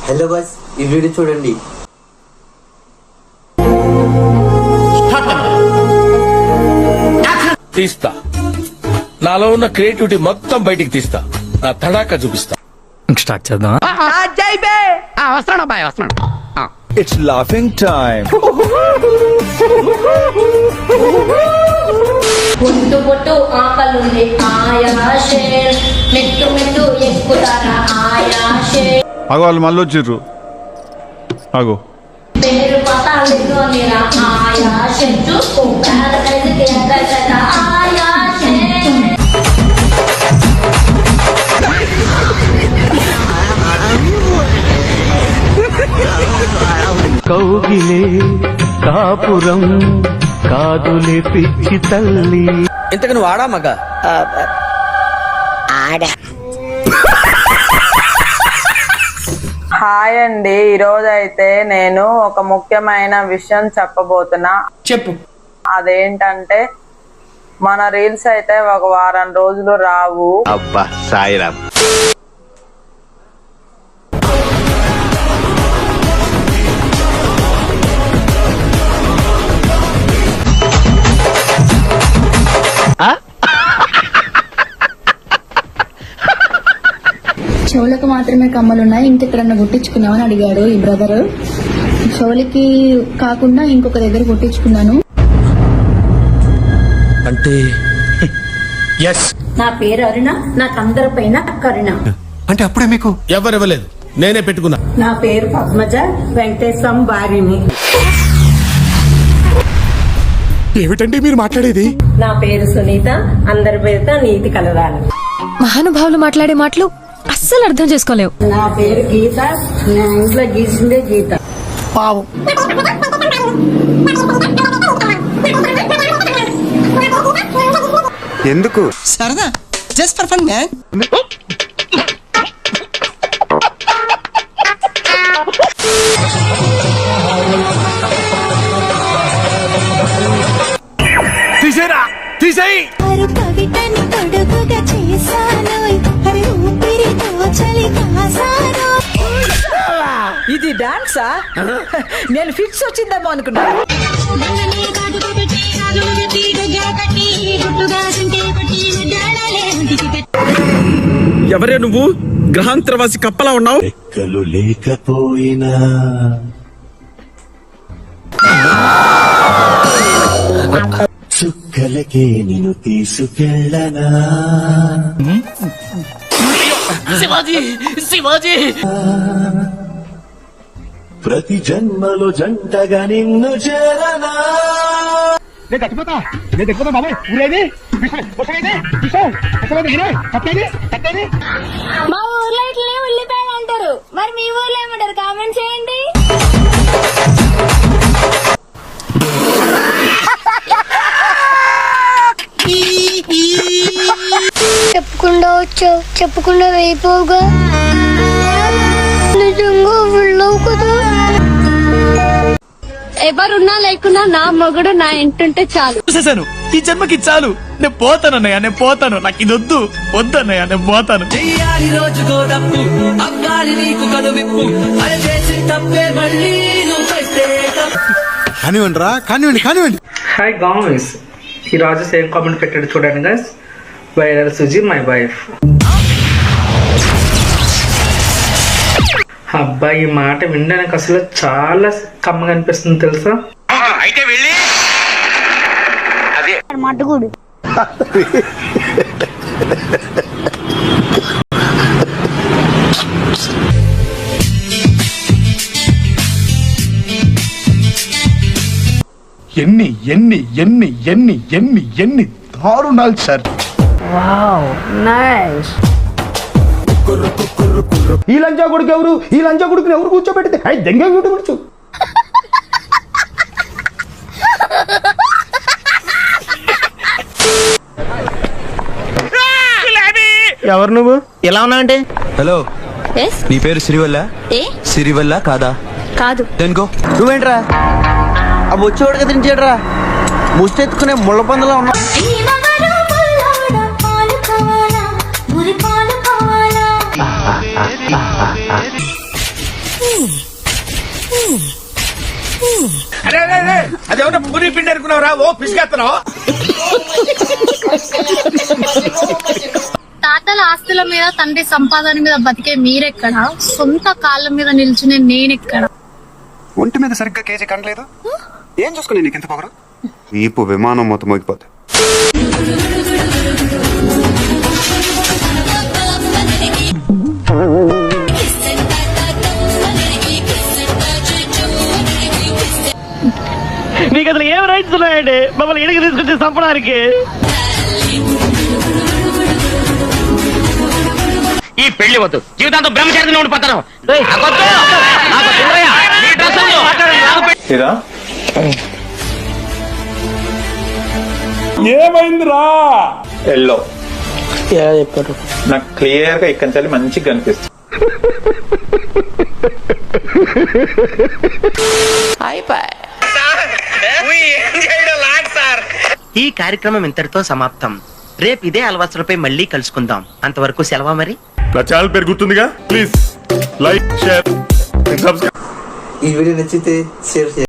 Hello bus, ఈ video చూడండి. తీస్తా, నాలో ఉన్న క్రియేటివిటీ మొత్తం బయటికి తీస్తా, నా తడాక చూపిస్తా. స్టార్ట్ చేద్దాం. వస్తున్నాడు అబ్బాయి, వస్తున్నాడు. It's laughing time. పొట్టు పొట్టు ఆకలుంది ఆయాషే, మెట్టు మెట్టు ఎక్కుతారా ఆయాషే. ఆగో, వాళ్ళు మళ్ళీ వచ్చిర్రు. ఆగో, పేరు పతాలేదు మీరా ఆయాషే, చూసుకో ప్యారడైజ్కి ఎక్కడట ఆయాషే. కౌగిలే కాపురం కాదులే పిచ్చి తల్లి. ఇంతకు నువ్వు ఆడా మగ? హాయ్ అండి, ఈరోజు అయితే నేను ఒక ముఖ్యమైన విషయం చెప్పబోతున్నా. చెప్పు. అదేంటంటే మన రీల్స్ అయితే ఒక వారం రోజులు రావు. అబ్బా సాయిరామ్. చెవులకు మాత్రమే కమ్మలున్నాయి, ఇంకెక్కడన్నా కుట్టించుకున్నామని అడిగాడు ఈ బ్రదర్. చెవులకి కాకుండా ఇంకొక దగ్గర కుట్టించుకున్నాను. అంటే నా పేరు అరుణ, నాకు అందరిపైన కరుణ. అంటే అప్పుడే మీకు ఎవరివ్వలేదు, నేనే పెట్టుకున్నా. నా పేరు పద్మజ, వెంకటేశం భార్యని. ఏమిటండి మీరు మాట్లాడేది? నా పేరు సునీత, అందరి పేరుతో నీతి కలరాలి. మహానుభావులు మాట్లాడే మాటలు అస్సలు అర్థం చేసుకోలేవు. నా పేరు గీత, నా ఇంట్లో గీసిందే గీత. పావు ఎందుకు? సరదా, జస్ట్ ఫర్ ఫన్ మ్యాన్. తీసేరా, తీసేయి. ఇది డాన్సా? నేను ఫిక్స్ వచ్చిందేమో అనుకున్నా. ఎవరే నువ్వు? గ్రహాంతరవాసి కప్పలా ఉన్నావు. లెక్కలు లేకపోయినా చుక్కలకే నిన్ను తీసుకెళ్ళనా. శివాజీ, శివాజీ. ప్రతి జన్మలో జంటగా నిన్ను చేరనా. మా ఊర్లో ఇట్లనే ఉల్లిపాయలు అంటారు, మరి మీ ఊర్లో ఏమంటారు? కామెంట్ చేయండి. చెప్పకుండా వచ్చావు, చెప్పకుండా వెళ్ళిపోగా నిజంగా వెళ్ళవు కదా. ఎవరున్నా లేకున్నా నా మొగుడు నా ఇంటుంటే చాలు. చూసేసాను, ఈ జన్మకి చాలు. నేను పోతాను అన్నయ్య, నేను పోతాను. నాకు ఇది వద్దు, వద్దు అన్నయ్య, నేను పోతాను. కానివ్వండి రా, కానివ్వండి, కానివ్వండి. హాయ్ గాయ్స్, ఈ రాజు సేమ్ కామెంట్ పెట్టాడు చూడండి guys. Viral Suji my wife. అబ్బాయి ఈ మాట వినడానికి అసలు చాలా కమ్మగా అనిపిస్తుంది తెలుసా. అయితే వెళ్ళి మట్టుకుడు ఎన్ని ఎన్ని ఎన్ని ఎన్ని ఎన్ని ఎన్ని దారుణాలు సార్. ఈ లంచా కొడుకు ఎవరు? ఈ లంచా కొడుకుని ఎవరు కూర్చోబెడితే దెంగ కూర్చో. ఎవరు నువ్వు? ఎలా ఉన్నావంటే? హలో, నీ పేరు సిరివల్ల? సిరివల్ల కాదా? కాదు. దేనికో నువ్వేంట్రా ఆ వచ్చేవాడు కదా తింటాడ్రా, ముష్టెత్తుకునే ముళ్ళ పందులా ఉన్నా. ఉన్నావురా ఓ పిసిగెత్తనావు? తాతల ఆస్తుల మీద తండ్రి సంపాదన మీద బతికే మీరెక్కడ, సొంత కాళ్ళ మీద నిల్చునే నేనెక్కడ? ఒంటి మీద సరిగ్గా కేజీ కండలేదు. ఏం చూసుకుని నీకు ఎంత పొగరు? ఈపు విమానం మొత్తం మోగిపోతే. నీకు అసలు ఏం రైట్స్ ఉన్నాయండి మమ్మల్ని ఇడికి తీసుకొచ్చి చంపడానికి? ఈ పెళ్లి వద్దు, జీవితాంతం బ్రహ్మచారిగా ఉండిపోతాను. ఏమైందిరా? ఎల్లో చెప్పారు నాకు క్లియర్ గా ఇక్కడ నుంచి మంచిగా కనిపిస్తుంది. ఈ కార్యక్రమం ఇంతటితో సమాప్తం. రేపు ఇదే అలవాసులపై మళ్ళీ కలుసుకుందాం. అంతవరకు సెలవా మరి. నా ఛానల్ పేరు గుర్తుందిగా, ప్లీజ్ లైక్, షేర్, సబ్స్క్రైబ్. ఈ వీడియో నచ్చితే షేర్ చేయండి.